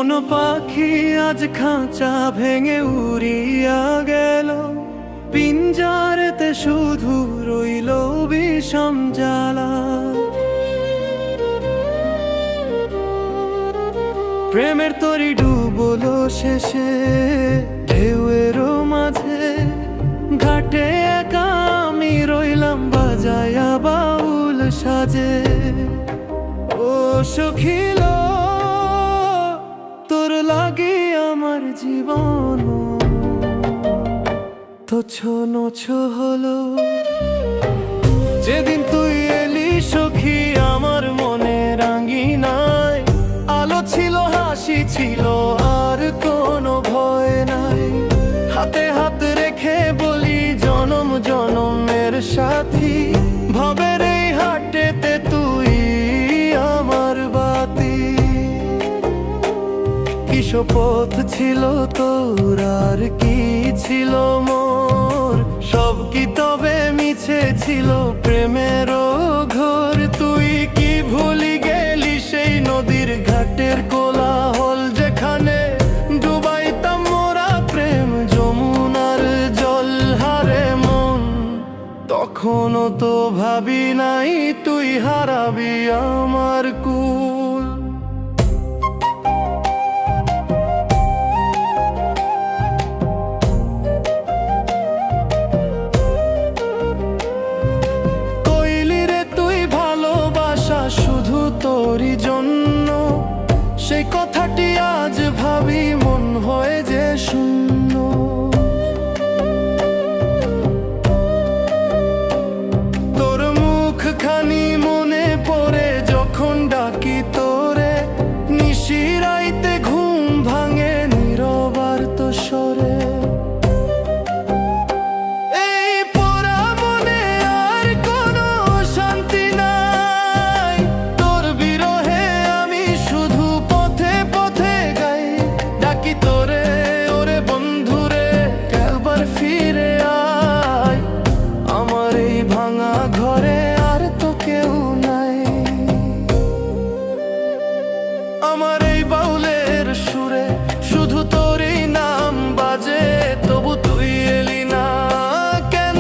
মন পাখি আজ খাঁচা ভেঙে উড়িয়া গেল, পিঞ্জারেতে শুধু রইল বিষম জ্বালা। প্রেমের তরি ডুবলো শেষে ঢেউয়েরও মাঝে, ঘাটে একা আমি রইলাম বাজায়া বাউল সাজে। ও সখিল তোর লাগি আমার জীবন তো ছোনছ হলো। যেদিন তুই এলি সখী আমার মনে রাঙিনায় আলো ছিল, হাসি ছিল, আর কোনো ভয় নাই। হাতে হাত রেখে বলি জনম জনমের সাথী, ভবের এই হাটেতে তুই আমার বাতি। কি শপথ ছিল তোর আর কি ছিল মোর, সব কি তবে মিছে ছিল প্রেমেরও ঘোর। তুই কি ভুলি গেলি সেই নদীর ঘাটের কোলাহল, যেখানে ডুবাইতাম মোরা প্রেম যমুনার জল। হারে মন তখনও তো ভাবি নাই তুই হারাবি আমার কুল। শুধু তোরই জন্য সেই কথাটি আজ ভাবি মন হয় যে শূন্য। তোর মুখখানি মনে পড়ে যখন ডাকি তোরে, নিশিরাইতে ঘুম ভাঙে নীরবার তো সরে। আমার এই বাউলের সুরে শুধু তোরই নাম বাজে, তবু তুই এলি না কেন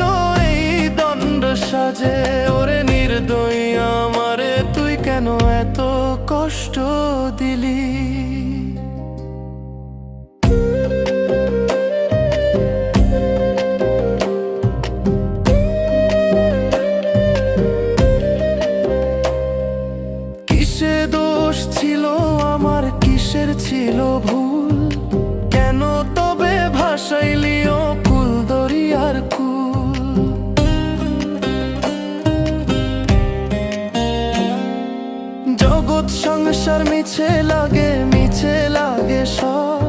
এই দণ্ড সাজে। ওরে নির্দয়ী আমারে তুই কেন এত কষ্ট দিলি। কিসে দোষ ছিল আমার, কিসের ছিল ভুল, কেন তবে ভাসাইলি ও কুল দরিয়ার কুল। জগৎ সংসার মিছে লাগে সব,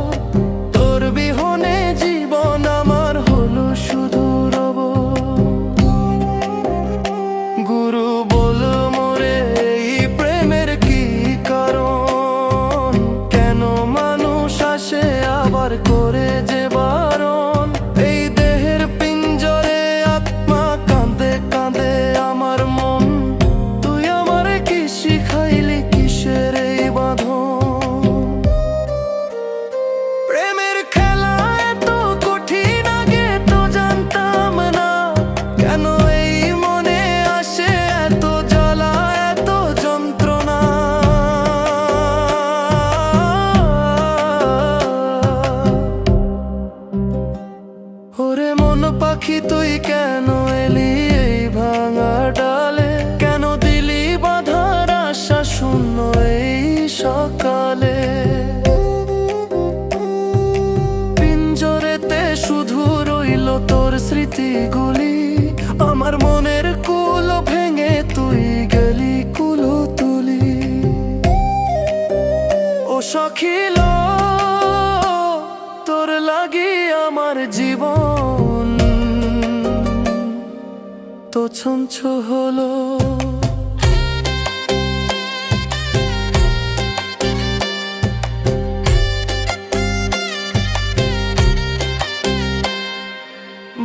তোর বিহনে জীবন আমার হলো শুধু রব। গুরু বল মোরে এই প্রেমের কি কারণ, কেন মানুষ আসে আবার করে যে বারণ। এই দেহের পিঞ্জরে আত্মা কাঁদে কাঁদে আমার মন, তুই আমারে কি শিখাইলি কিসের এই বাঁধন। প্রেমের খেলা এত কঠিন আগে তো জানতাম না, কেন এই মনে আসে এত জ্বালা এত যন্ত্রণা। ওরে মন পাখি তুই কেন এলি এই ভাঙা ডালে, কেন দিলি বাধার আশা শূন্য এই সকালে। পিঞ্জরেতে শুধু রইল তোর স্মৃতিগুলি, আমার মনের কুল ভেঙে তুই গেলি কুলো তুলি। ও সখিল তোর লাগি আমার জীবন তো ছঞ্ছ হলো।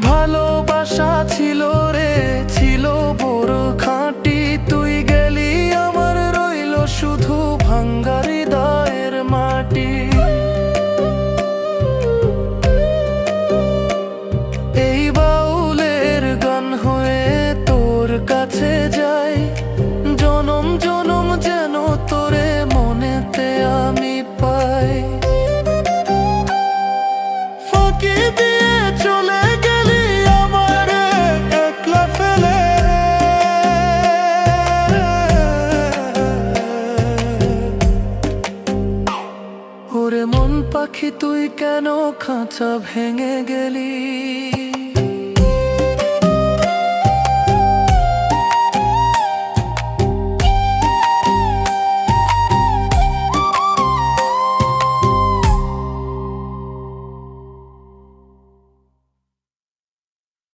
ভালোবাসা ছিল রে ছিল বড় খাঁটি, তুই গেলি আমার রইল শুধু ভাঙ্গা হৃদয়ের মাটি। খাঁচা ভেঙে গেলি।